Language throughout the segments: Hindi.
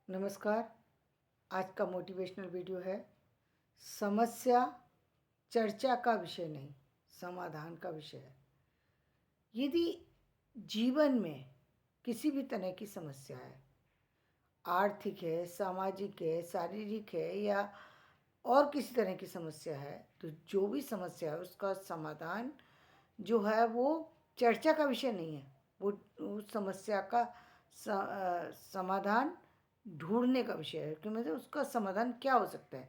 नमस्कार। आज का मोटिवेशनल वीडियो है। समस्या चर्चा का विषय नहीं, समाधान का विषय है। यदि जीवन में किसी भी तरह की समस्या है, आर्थिक है, सामाजिक है, शारीरिक है या और किसी तरह की समस्या है, तो जो भी समस्या है उसका समाधान जो है वो चर्चा का विषय नहीं है। वो उस समस्या का समाधान ढूंढने का विषय है कि मतलब उसका समाधान क्या हो सकता है,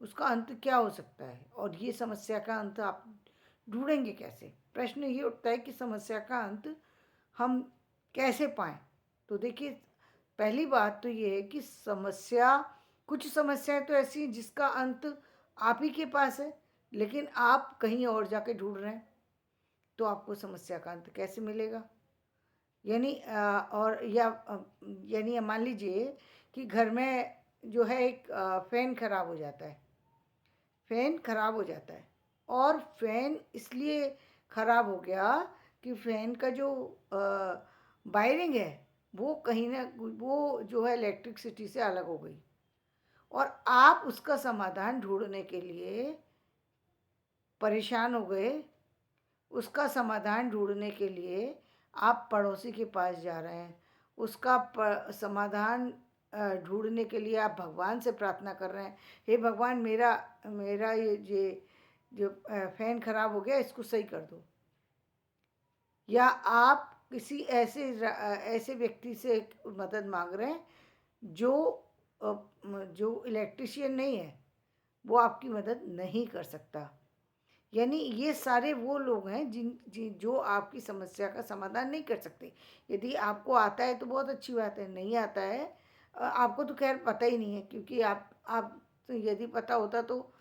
उसका अंत क्या हो सकता है, और ये समस्या का अंत आप ढूंढेंगे कैसे। प्रश्न ये उठता है कि समस्या का अंत हम कैसे पाएं। तो देखिए, पहली बात तो ये है कि कुछ समस्याएं तो ऐसी हैं जिसका अंत आप ही के पास है, लेकिन आप कहीं और जाके ढूंढ रहे हैं, तो आपको समस्या का अंत कैसे मिलेगा। यानी मान लीजिए कि घर में जो है एक फ़ैन ख़राब हो जाता है। फ़ैन ख़राब हो जाता है और फ़ैन इसलिए ख़राब हो गया कि फ़ैन का जो वायरिंग है वो कहीं ना वो जो है इलेक्ट्रिसिटी से अलग हो गई, और आप उसका समाधान ढूंढने के लिए परेशान हो गए। उसका समाधान ढूंढने के लिए आप पड़ोसी के पास जा रहे हैं। उसका समाधान ढूंढने के लिए आप भगवान से प्रार्थना कर रहे हैं, हे भगवान, मेरा मेरा ये जो फ़ैन ख़राब हो गया, इसको सही कर दो। या आप किसी ऐसे व्यक्ति से मदद मांग रहे हैं जो जो इलेक्ट्रिशियन नहीं है, वो आपकी मदद नहीं कर सकता। यानी ये सारे वो लोग हैं जो आपकी समस्या का समाधान नहीं कर सकते। यदि आपको आता है तो बहुत अच्छी बात है, नहीं आता है आपको तो खैर पता ही नहीं है, क्योंकि आप तो यदि पता होता तो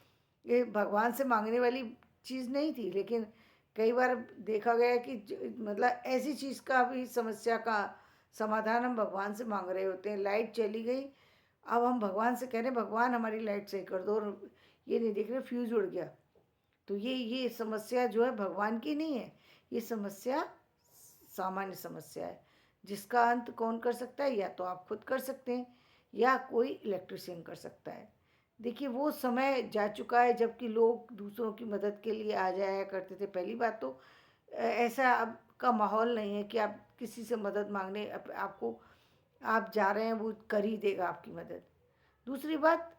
ये भगवान से मांगने वाली चीज़ नहीं थी। लेकिन कई बार देखा गया है कि मतलब ऐसी चीज़ का भी समस्या का समाधान हम भगवान से मांग रहे होते हैं। लाइट चली गई, अब हम भगवान से कह रहे हैं भगवान हमारी लाइट सही कर दो, और ये नहीं देख रहे फ्यूज़ उड़ गया। तो ये समस्या जो है भगवान की नहीं है, ये समस्या सामान्य समस्या है, जिसका अंत कौन कर सकता है? या तो आप खुद कर सकते हैं या कोई इलेक्ट्रिशियन कर सकता है। देखिए, वो समय जा चुका है जबकि लोग दूसरों की मदद के लिए आ जाया करते थे। पहली बात तो ऐसा अब का माहौल नहीं है कि आप किसी से मदद मांगने आपको आप जा रहे हैं, वो कर ही देगा आपकी मदद। दूसरी बात,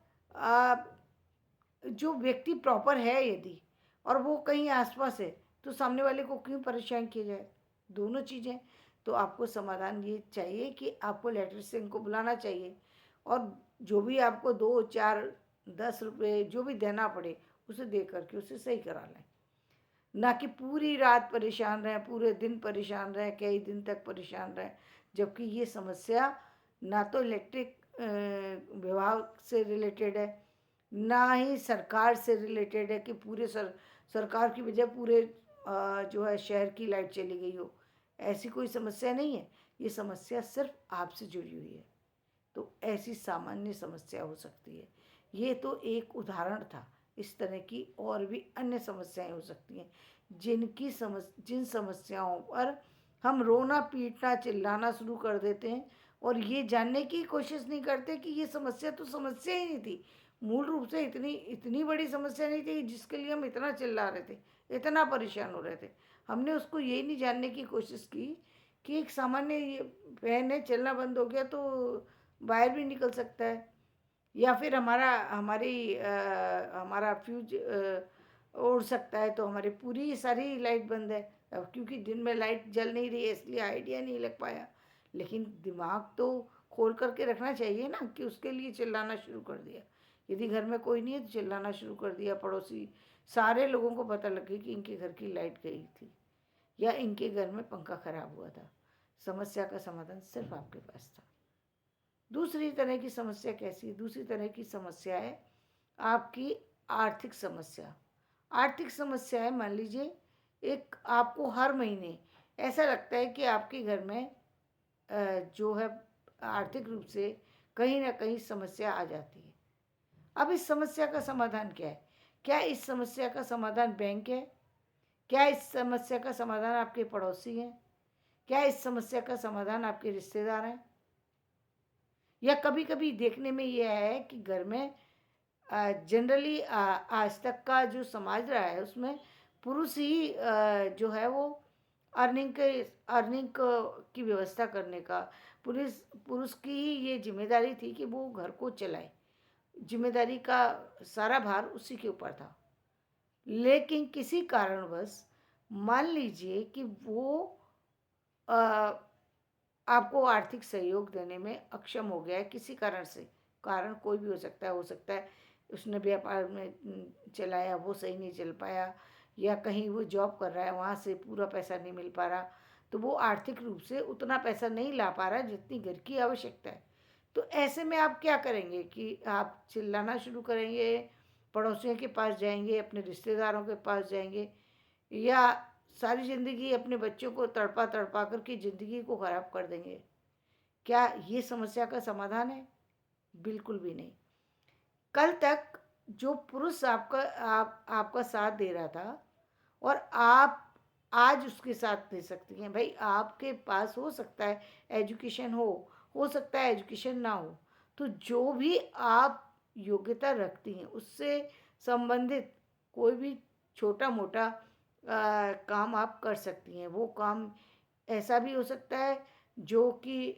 जो व्यक्ति प्रॉपर है यदि और वो कहीं आसपास है, तो सामने वाले को क्यों परेशान किया जाए। दोनों चीज़ें। तो आपको समाधान ये चाहिए कि आपको इलेक्ट्रिशियन को बुलाना चाहिए, और जो भी आपको 2 4 10 रुपये जो भी देना पड़े, उसे दे करके उसे सही करा लें। ना कि पूरी रात परेशान रहें, पूरे दिन परेशान रहें, कई दिन तक परेशान रहें, जबकि ये समस्या ना तो इलेक्ट्रिक विभाग से रिलेटेड है, ना ही सरकार से रिलेटेड है कि पूरे सरकार की वजह पूरे जो है शहर की लाइट चली गई हो। ऐसी कोई समस्या नहीं है। ये समस्या सिर्फ आपसे जुड़ी हुई है। तो ऐसी सामान्य समस्या हो सकती है। ये तो एक उदाहरण था। इस तरह की और भी अन्य समस्याएं हो सकती हैं, जिन समस्याओं पर हम रोना पीटना चिल्लाना शुरू कर देते हैं, और ये जानने की कोशिश नहीं करते कि ये समस्या तो समस्या ही नहीं थी। मूल रूप से इतनी इतनी बड़ी समस्या नहीं थी जिसके लिए हम इतना चिल्ला रहे थे, इतना परेशान हो रहे थे। हमने उसको ये नहीं जानने की कोशिश की कि एक सामान्य ये फैन है, चलना बंद हो गया तो वायर भी निकल सकता है, या फिर हमारा फ्यूज उड़ सकता है, तो हमारी पूरी सारी लाइट बंद है। अब क्योंकि दिन में लाइट जल नहीं रही है इसलिए आइडिया नहीं लग पाया। लेकिन दिमाग तो खोल करके रखना चाहिए ना, कि उसके लिए चिल्लाना शुरू कर दिया। यदि घर में कोई नहीं है तो चिल्लाना शुरू कर दिया, पड़ोसी सारे लोगों को पता लग गई कि इनके घर की लाइट गई थी या इनके घर में पंखा खराब हुआ था। समस्या का समाधान सिर्फ आपके पास था। दूसरी तरह की समस्या कैसी है? दूसरी तरह की समस्या है आपकी आर्थिक समस्या। आर्थिक समस्या है, मान लीजिए एक आपको हर महीने ऐसा लगता है कि आपके घर में जो है आर्थिक रूप से कहीं ना कहीं समस्या आ जाती है। अब इस समस्या का समाधान क्या है? क्या इस समस्या का समाधान बैंक है? क्या इस समस्या का समाधान आपके पड़ोसी हैं? क्या इस समस्या का समाधान आपके रिश्तेदार हैं? या कभी कभी देखने में ये है कि घर में जनरली आज तक का जो समाज रहा है उसमें पुरुष ही जो है वो अर्निंग की व्यवस्था करने का, पुरुष पुरुष की ही ये जिम्मेदारी थी कि वो घर को चलाए। जिम्मेदारी का सारा भार उसी के ऊपर था। लेकिन किसी कारणवश मान लीजिए कि वो अ, आपको आर्थिक सहयोग देने में अक्षम हो गया है किसी कारण से। कारण कोई भी हो सकता है उसने व्यापार में चलाया, वो सही नहीं चल पाया, या कहीं वो जॉब कर रहा है वहाँ से पूरा पैसा नहीं मिल पा रहा, तो वो आर्थिक रूप से उतना पैसा नहीं ला पा रहा जितनी घर की आवश्यकता है। तो ऐसे में आप क्या करेंगे कि आप चिल्लाना शुरू करेंगे, पड़ोसियों के पास जाएंगे, अपने रिश्तेदारों के पास जाएंगे, या सारी ज़िंदगी अपने बच्चों को तड़पा तड़पा कर के ज़िंदगी को ख़राब कर देंगे? क्या ये समस्या का समाधान है? बिल्कुल भी नहीं। कल तक जो पुरुष आपका साथ दे रहा था और आप आज उसके साथ दे सकती हैं। भाई आपके पास हो सकता है एजुकेशन हो सकता है एजुकेशन ना हो, तो जो भी आप योग्यता रखती हैं उससे संबंधित कोई भी छोटा मोटा काम आप कर सकती हैं। वो काम ऐसा भी हो सकता है जो कि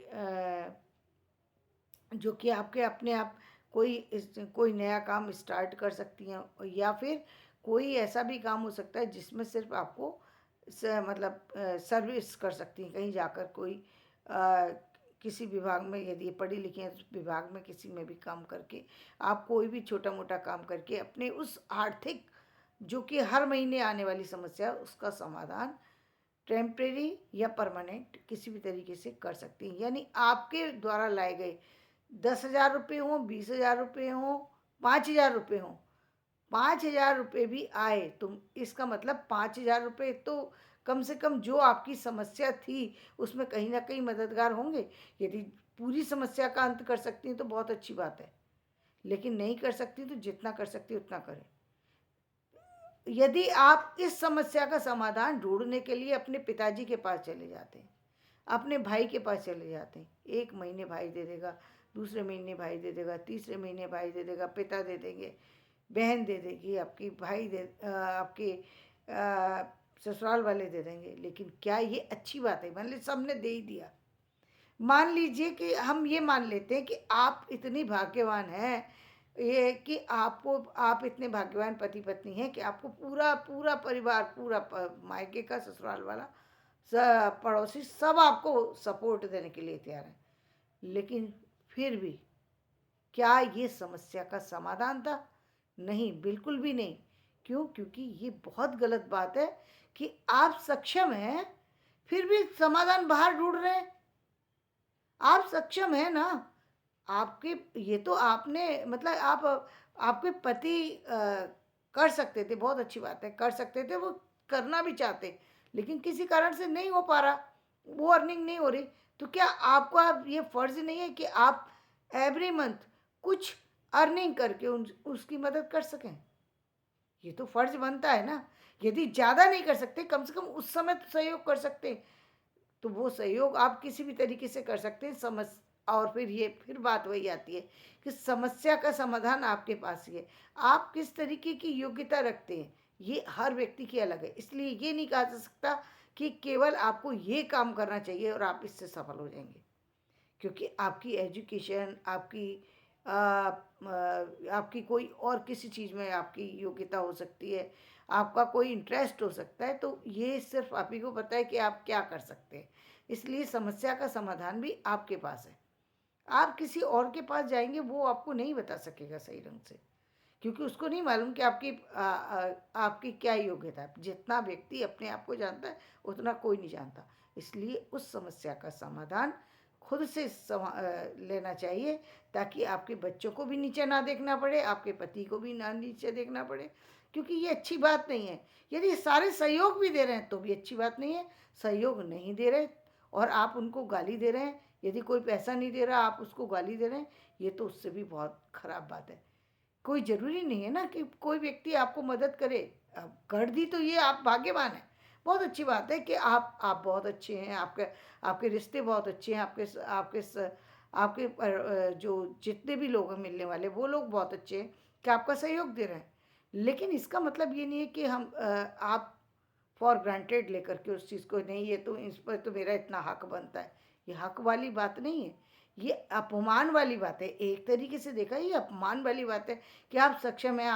आपके अपने आप कोई नया काम स्टार्ट कर सकती हैं, या फिर कोई ऐसा भी काम हो सकता है जिसमें सिर्फ आपको मतलब सर्विस कर सकती हैं, कहीं जाकर कोई किसी विभाग में, यदि पढ़ी लिखी हैं तो विभाग में किसी में भी काम करके आप कोई भी छोटा मोटा काम करके अपने उस आर्थिक जो कि हर महीने आने वाली समस्या है उसका समाधान टेम्परेरी या परमानेंट किसी भी तरीके से कर सकती हैं। यानी आपके द्वारा लाए गए 10,000 रुपये हों, 20,000 रुपये हों, 5,000 रुपये हों, 5,000 रुपये भी आए तो इसका मतलब 5,000 रुपये तो कम से कम जो आपकी समस्या थी उसमें कहीं ना कहीं मददगार होंगे। यदि पूरी समस्या का अंत कर सकती हैं तो बहुत अच्छी बात है, लेकिन नहीं कर सकती तो जितना कर सकती उतना करें। यदि आप इस समस्या का समाधान ढूंढने के लिए अपने पिताजी के पास चले जाते हैं, अपने भाई के पास चले जाते हैं, एक महीने भाई दे देगा, दूसरे महीने भाई दे देगा, तीसरे महीने भाई दे देगा, पिता दे देंगे, बहन दे देगी, आपकी आपके ससुराल वाले दे देंगे, लेकिन क्या ये अच्छी बात है? मान लीजिए सबने दे ही दिया। मान लीजिए कि हम ये मान लेते हैं कि आप इतनी भाग्यवान हैं, ये कि आपको आप इतने भाग्यवान पति पत्नी हैं कि आपको पूरा पूरा परिवार, पूरा मायके का, ससुराल वाला, पड़ोसी सब आपको सपोर्ट देने के लिए तैयार हैं। लेकिन फिर भी क्या ये समस्या का समाधान था? नहीं, बिल्कुल भी नहीं। क्यों? क्योंकि ये बहुत गलत बात है कि आप सक्षम हैं फिर भी समाधान बाहर ढूंढ रहे हैं। आप सक्षम हैं ना, आपके ये तो आपने मतलब आप आपके पति कर सकते थे, बहुत अच्छी बात है, कर सकते थे, वो करना भी चाहते, लेकिन किसी कारण से नहीं हो पा रहा, वो अर्निंग नहीं हो रही, तो क्या आपको अब ये फर्ज नहीं है कि आप एवरी मंथ कुछ अर्निंग करके उसकी मदद कर सकें? ये तो फर्ज बनता है ना। यदि ज़्यादा नहीं कर सकते, कम से कम उस समय तो सहयोग कर सकते हैं, तो वो सहयोग आप किसी भी तरीके से कर सकते हैं। और फिर बात वही आती है कि समस्या का समाधान आपके पास ही है। आप किस तरीके की योग्यता रखते हैं ये हर व्यक्ति की अलग है, इसलिए ये नहीं कहा जा सकता कि केवल आपको ये काम करना चाहिए और आप इससे सफल हो जाएंगे। क्योंकि आपकी एजुकेशन, आपकी कोई और किसी चीज़ में आपकी योग्यता हो सकती है, आपका कोई इंटरेस्ट हो सकता है, तो ये सिर्फ आप ही को पता है कि आप क्या कर सकते हैं। इसलिए समस्या का समाधान भी आपके पास है। आप किसी और के पास जाएंगे वो आपको नहीं बता सकेगा सही ढंग से, क्योंकि उसको नहीं मालूम कि आपकी क्या योग्यता है। जितना व्यक्ति अपने आप को जानता है उतना कोई नहीं जानता। इसलिए उस समस्या का समाधान खुद से लेना चाहिए, ताकि आपके बच्चों को भी नीचे ना देखना पड़े, आपके पति को भी ना नीचे देखना पड़े, क्योंकि ये अच्छी बात नहीं है। यदि सारे सहयोग भी दे रहे हैं तो भी अच्छी बात नहीं है, सहयोग नहीं दे रहे और आप उनको गाली दे रहे हैं, यदि कोई पैसा नहीं दे रहा आप उसको गाली दे रहे हैं, ये तो उससे भी बहुत खराब बात है। कोई ज़रूरी नहीं है ना कि कोई व्यक्ति आपको मदद करे। अब कर दी तो ये आप भाग्यवान हैं। बहुत अच्छी बात है कि आप बहुत अच्छे हैं, आपके आपके रिश्ते बहुत अच्छे हैं, जो जितने भी लोग हैं मिलने वाले, वो लोग बहुत अच्छे हैं कि आपका सहयोग दे रहे हैं। लेकिन इसका मतलब ये नहीं है कि आप फॉर ग्रांटेड लेकर के उस चीज़ को, नहीं ये तो इस पर तो मेरा इतना हक बनता है। ये हक वाली बात नहीं है, ये अपमान वाली बात है। एक तरीके से देखा ये अपमान वाली बात है कि आप सक्षम हैं,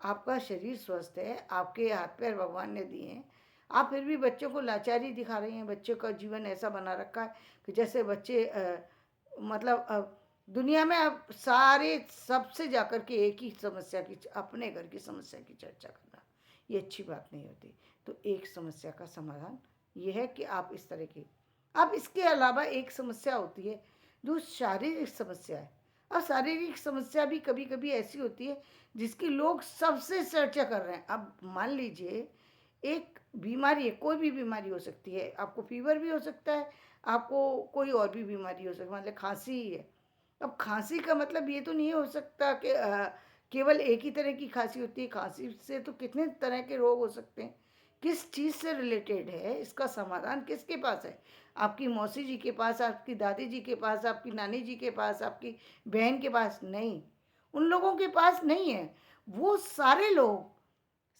आपका शरीर स्वस्थ है, आपके हाथ पैर भगवान ने दिए हैं, आप फिर भी बच्चों को लाचारी दिखा रही हैं। बच्चों का जीवन ऐसा बना रखा है कि जैसे बच्चे मतलब दुनिया में अब सारे सबसे जाकर के एक ही समस्या की, अपने घर की समस्या की चर्चा करना, ये अच्छी बात नहीं होती। तो एक समस्या का समाधान ये है कि आप इस तरह की, अब इसके अलावा एक समस्या होती है जो शारीरिक समस्या है। अब शारीरिक समस्या भी कभी कभी ऐसी होती है जिसकी लोग सबसे चर्चा कर रहे हैं। अब मान लीजिए एक बीमारी है, कोई भी बीमारी हो सकती है, आपको फीवर भी हो सकता है, आपको कोई और भी बीमारी हो सकती है, मान लें खांसी ही है। अब खांसी का मतलब ये तो नहीं हो सकता कि केवल एक ही तरह की खांसी होती है। खांसी से तो कितने तरह के रोग हो सकते हैं। किस चीज़ से रिलेटेड है, इसका समाधान किसके पास है? आपकी मौसी जी के पास, आपकी दादी जी के पास, आपकी नानी जी के पास, आपकी बहन के पास नहीं, उन लोगों के पास नहीं है। वो सारे लोग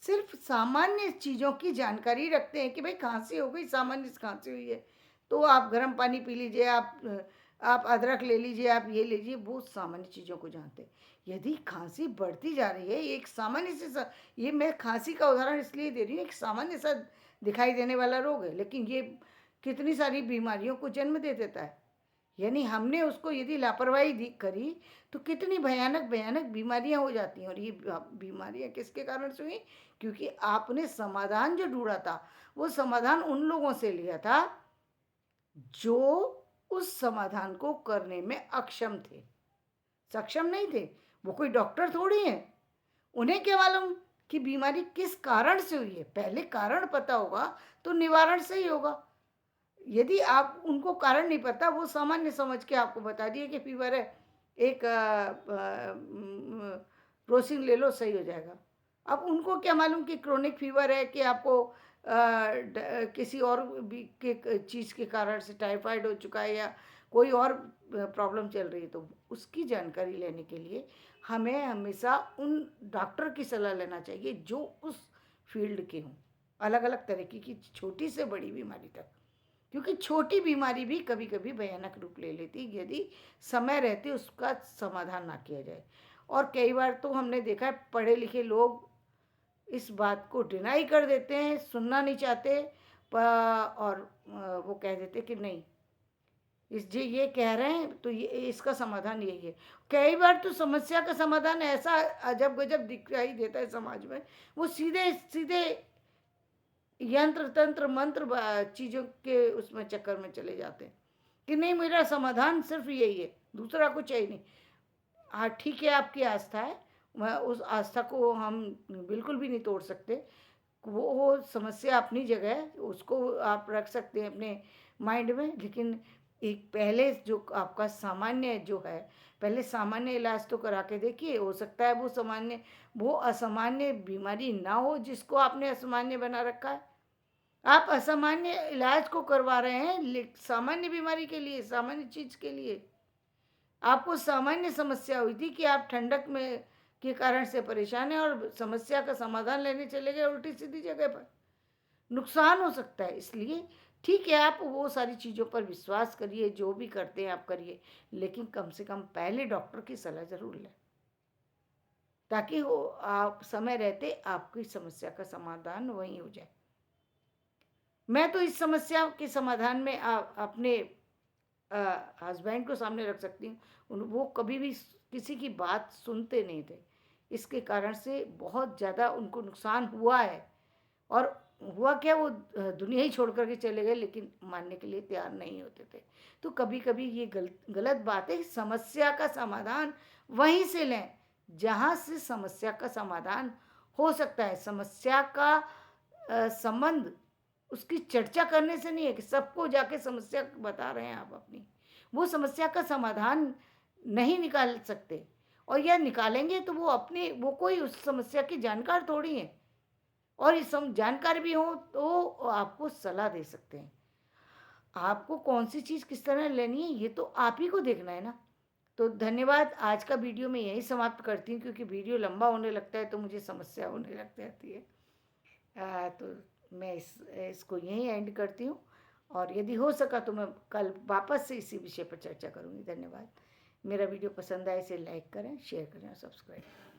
सिर्फ सामान्य चीज़ों की जानकारी रखते हैं कि भाई खांसी हो गई, सामान्य खांसी हुई है तो आप गर्म पानी पी लीजिए, आप अदरक ले लीजिए, आप ये लीजिए, वो सामान्य चीज़ों को जानते हैं। यदि खांसी बढ़ती जा रही है, एक सामान्य से ये मैं खांसी का उदाहरण इसलिए दे रही हूँ, एक सामान्य सा दिखाई देने वाला रोग है, लेकिन ये कितनी सारी बीमारियों को जन्म दे देता है। यानी हमने उसको यदि लापरवाही करी तो कितनी भयानक भयानक बीमारियां हो जाती हैं। और ये बीमारियां किसके कारण से हुई? क्योंकि आपने समाधान जो ढूंढा था, वो समाधान उन लोगों से लिया था जो उस समाधान को करने में अक्षम थे, सक्षम नहीं थे। वो कोई डॉक्टर थोड़ी है, उन्हें क्या मालूम कि बीमारी किस कारण से हुई है। पहले कारण पता होगा तो निवारण से ही होगा। यदि आप उनको कारण नहीं पता, वो सामान्य समझ के आपको बता दिए कि फीवर है, एक प्रोसिन ले लो सही हो जाएगा। अब उनको क्या मालूम कि क्रोनिक फीवर है, कि आपको किसी और भी के चीज़ के कारण से टाइफाइड हो चुका है या कोई और प्रॉब्लम चल रही है। तो उसकी जानकारी लेने के लिए हमें हमेशा उन डॉक्टर की सलाह लेना चाहिए जो उस फील्ड के हों, अलग अलग तरीके की, छोटी से बड़ी बीमारी तक। क्योंकि छोटी बीमारी भी कभी कभी भयानक रूप ले लेती यदि समय रहते उसका समाधान ना किया जाए। और कई बार तो हमने देखा है पढ़े लिखे लोग इस बात को डिनाई कर देते हैं, सुनना नहीं चाहते, और वो कह देते कि नहीं, इस जी ये कह रहे हैं तो ये इसका समाधान यही है। कई बार तो समस्या का समाधान ऐसा अजब गजब दिखाई देता है समाज में, वो सीधे सीधे यंत्र तंत्र मंत्र चीज़ों के उसमें चक्कर में चले जाते हैं कि नहीं मेरा समाधान सिर्फ यही है, दूसरा कुछ है ही नहीं। हाँ ठीक है, आपकी आस्था है, मैं उस आस्था को हम बिल्कुल भी नहीं तोड़ सकते। वो समस्या अपनी जगह है, उसको आप रख सकते हैं अपने माइंड में। लेकिन एक पहले जो आपका सामान्य जो है, पहले सामान्य इलाज तो करा के देखिए। हो सकता है वो असामान्य बीमारी ना हो जिसको आपने असामान्य बना रखा है। आप असामान्य इलाज को करवा रहे हैं सामान्य बीमारी के लिए, सामान्य चीज के लिए। आपको सामान्य समस्या हुई थी कि आप ठंडक में के कारण से परेशान हैं और समस्या का समाधान लेने चले गए उल्टी सीधी जगह पर, नुकसान हो सकता है। इसलिए ठीक है, आप वो सारी चीज़ों पर विश्वास करिए, जो भी करते हैं आप करिए, लेकिन कम से कम पहले डॉक्टर की सलाह जरूर लें, ताकि वो आप समय रहते आपकी समस्या का समाधान वहीं हो जाए। मैं तो इस समस्या के समाधान में अपने हस्बैंड को सामने रख सकती हूँ। वो कभी भी किसी की बात सुनते नहीं थे, इसके कारण से बहुत ज़्यादा उनको नुकसान हुआ है। और हुआ क्या, वो दुनिया ही छोड़ कर के चले गए, लेकिन मानने के लिए तैयार नहीं होते थे। तो कभी कभी ये गलत बात है। समस्या का समाधान वहीं से लें जहाँ से समस्या का समाधान हो सकता है। समस्या का संबंध उसकी चर्चा करने से नहीं है कि सबको जाके समस्या बता रहे हैं आप अपनी, वो समस्या का समाधान नहीं निकाल सकते। और या निकालेंगे तो वो कोई उस समस्या की जानकार थोड़ी है, और इस जानकार भी हो तो आपको सलाह दे सकते हैं। आपको कौन सी चीज़ किस तरह लेनी है ये तो आप ही को देखना है ना। तो धन्यवाद, आज का वीडियो मैं यहीं समाप्त करती हूँ, क्योंकि वीडियो लंबा होने लगता है तो मुझे समस्या होने लग जाती है। तो मैं इसको यहीं एंड करती हूँ, और यदि हो सका तो मैं कल वापस से इसी विषय पर चर्चा करूँगी। धन्यवाद। मेरा वीडियो पसंद आए इसे लाइक करें, शेयर करें और सब्सक्राइब करें।